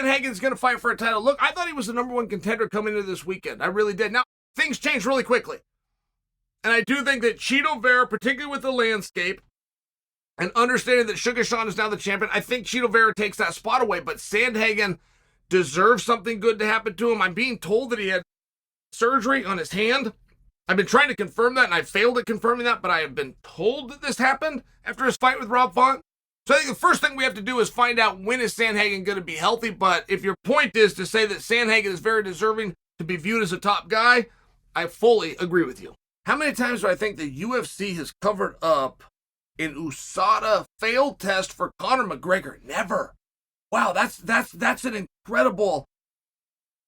Sandhagen's going to fight for a title. Look, I thought he was the number one contender coming into this weekend. I really did. Now, things changed really quickly. And I do think that Chito Vera, particularly with the landscape, and understanding that Suga Sean is now the champion, I think Chito Vera takes that spot away. But Sandhagen deserves something good to happen to him. I'm being told that he had surgery on his hand. I've been trying to confirm that, and I failed at confirming that, but I have been told that this happened after his fight with Rob Font. So I think the first thing we have to do is find out when is Sandhagen going to be healthy. But if your point is to say that Sandhagen is very deserving to be viewed as a top guy, I fully agree with you. How many times do I think the UFC has covered up an USADA failed test for Conor McGregor? Never. Wow, that's an incredible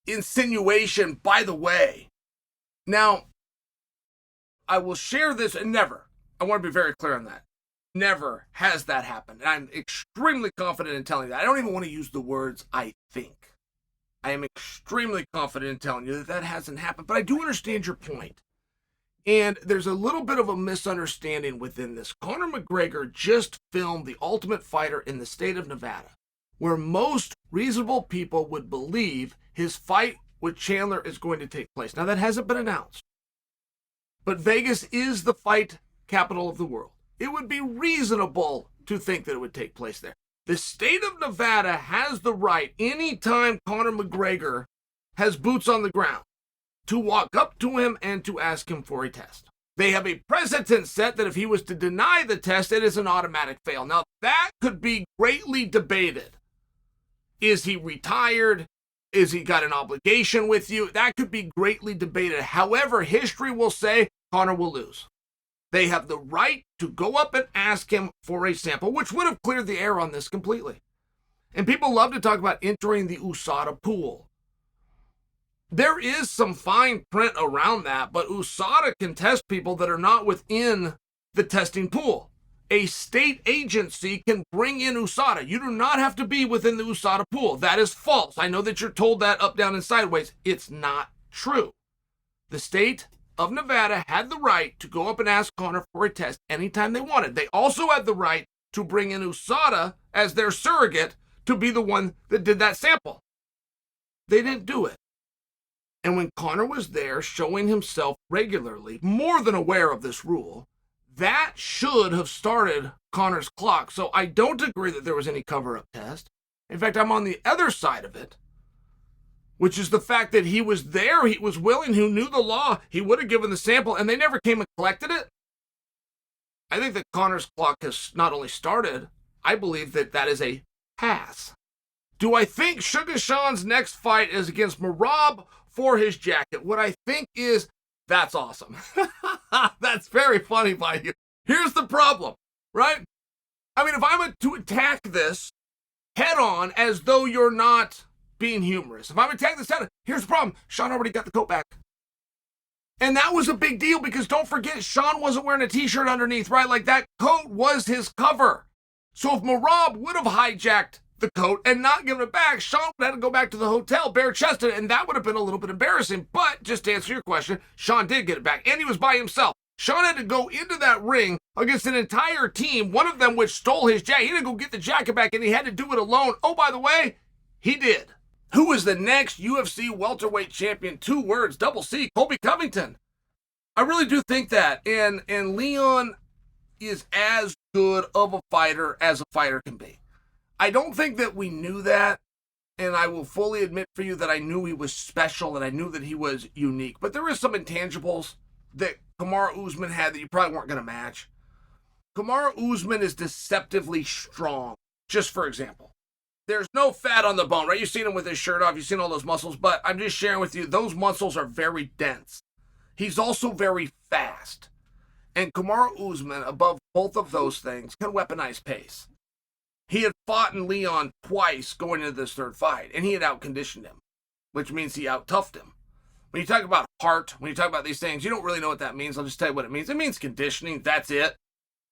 insinuation, by the way. Now, I will share this, and never, I want to be very clear on that, never has that happened. And I'm extremely confident in telling you that. I don't even want to use the words I think. I am extremely confident in telling you that that hasn't happened, but I do understand your point. And there's a little bit of a misunderstanding within this. Conor McGregor just filmed The Ultimate Fighter in the state of Nevada, where most reasonable people would believe his fight with Chandler is going to take place. Now, that hasn't been announced, but Vegas is the fight capital of the world. It would be reasonable to think that it would take place there. The state of Nevada has the right, anytime Conor McGregor has boots on the ground, to walk up to him and to ask him for a test. They have a precedent set that if he was to deny the test, it is an automatic fail. Now, that could be greatly debated. Is he retired? Is he got an obligation with you? That could be greatly debated. However, history will say Conor will lose. They have the right to go up and ask him for a sample, which would have cleared the air on this completely. And people love to talk about entering the USADA pool. There is some fine print around that, but USADA can test people that are not within the testing pool. A state agency can bring in USADA. You do not have to be within the USADA pool. That is false. I know that you're told that up, down, and sideways. It's not true. The state of Nevada had the right to go up and ask Conor for a test anytime they wanted. They also had the right to bring in USADA as their surrogate to be the one that did that sample. They didn't do it. And when Conor was there showing himself regularly, more than aware of this rule, that should have started Conor's clock. So I don't agree that there was any cover-up test. In fact, I'm on the other side of it, which is the fact that he was there, he was willing, who knew the law, he would have given the sample, and they never came and collected it. I think that Conor's clock has not only started, I believe that that is a pass. Do I think Suga Sean's next fight is against Merab for his jacket? What I think is, that's awesome. That's very funny by you. Here's the problem, right? I mean, if I'm to attack this head on as though you're not being humorous, if I'm attacking this head on, here's the problem. Sean already got the coat back. And that was a big deal because don't forget, Sean wasn't wearing a t-shirt underneath, right? Like that coat was his cover. So if Merab would have hijacked the coat and not given it back, Sean would have to go back to the hotel bare-chested, and that would have been a little bit embarrassing. But just to answer your question, Sean did get it back, and he was by himself. Sean had to go into that ring against an entire team, one of them which stole his jacket. He had to go get the jacket back, and he had to do it alone. Oh, by the way, he did. Who is the next UFC welterweight champion? 2 words, double C, Colby Covington. I really do think that, and Leon is as good of a fighter as a fighter can be. I don't think that we knew that, and I will fully admit for you that I knew he was special and I knew that he was unique. But there is some intangibles that Kamaru Usman had that you probably weren't going to match. Kamaru Usman is deceptively strong, just for example. There's no fat on the bone, right? You've seen him with his shirt off. You've seen all those muscles, but I'm just sharing with you, those muscles are very dense. He's also very fast. And Kamaru Usman, above both of those things, can weaponize pace. He had fought in Leon twice going into this third fight, and he had outconditioned him, which means he out-toughed him. When you talk about heart, when you talk about these things, you don't really know what that means. I'll just tell you what it means. It means conditioning. That's it.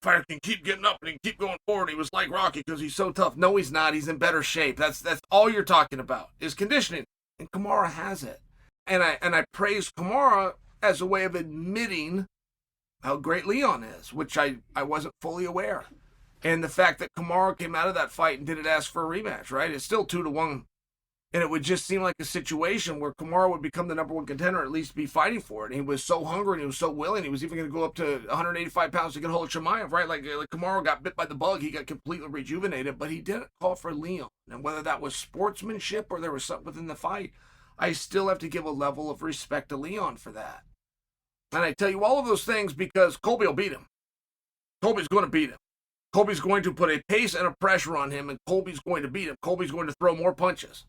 Fighter can keep getting up and he can keep going forward. He was like Rocky because he's so tough. No, he's not. He's in better shape. That's all you're talking about is conditioning. And Kamaru has it. And I praise Kamaru as a way of admitting how great Leon is, which I wasn't fully aware. And the fact that Kamaru came out of that fight and didn't ask for a rematch, right? It's still 2-1 And it would just seem like a situation where Kamaru would become the number one contender, or at least be fighting for it. And he was so hungry and he was so willing. He was even going to go up to 185 pounds to get a hold of Chimaev, right? Like Kamaru got bit by the bug. He got completely rejuvenated, but he didn't call for Leon. And whether that was sportsmanship or there was something within the fight, I still have to give a level of respect to Leon for that. And I tell you all of those things because Colby will beat him. Colby's going to beat him. Colby's going to put a pace and a pressure on him, and Colby's going to beat him. Colby's going to throw more punches.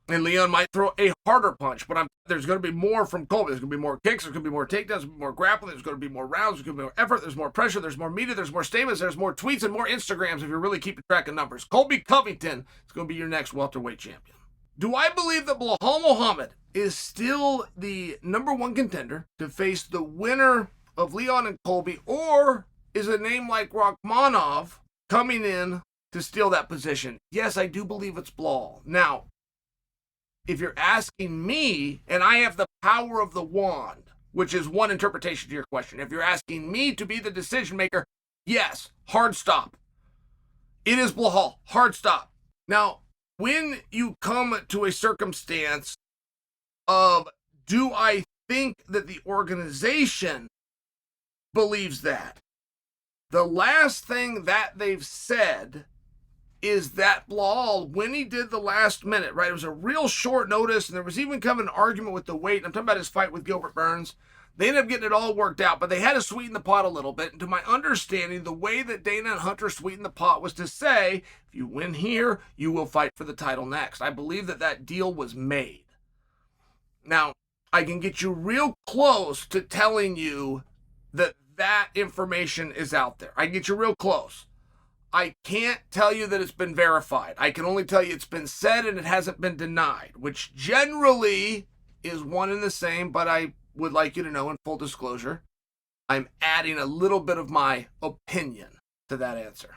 And Leon might throw a harder punch, but there's going to be more from Colby. There's going to be more kicks. There's going to be more takedowns. There's going to be more grappling. There's going to be more rounds. There's going to be more effort. There's more pressure. There's more media. There's more statements. There's more tweets and more Instagrams if you're really keeping track of numbers. Colby Covington is going to be your next welterweight champion. Do I believe that Belal Muhammad is still the number one contender to face the winner of Leon and Colby, or is a name like Rakhmonov coming in to steal that position? Yes, I do believe it's Belal. Now, if you're asking me, and I have the power of the wand, which is one interpretation to your question, if you're asking me to be the decision maker, yes, hard stop. It is Belal, hard stop. Now, when you come to a circumstance of, do I think that the organization believes that? The last thing that they've said is that Belal, when he did the last minute, right, it was a real short notice, and there was even kind of an argument with the weight, and I'm talking about his fight with Gilbert Burns. They ended up getting it all worked out, but they had to sweeten the pot a little bit. And to my understanding, the way that Dana and Hunter sweetened the pot was to say, if you win here, you will fight for the title next. I believe that that deal was made. Now, I can get you real close to telling you that that information is out there. I can get you real close. I can't tell you that it's been verified. I can only tell you it's been said and it hasn't been denied, which generally is one and the same, but I would like you to know, in full disclosure, I'm adding a little bit of my opinion to that answer.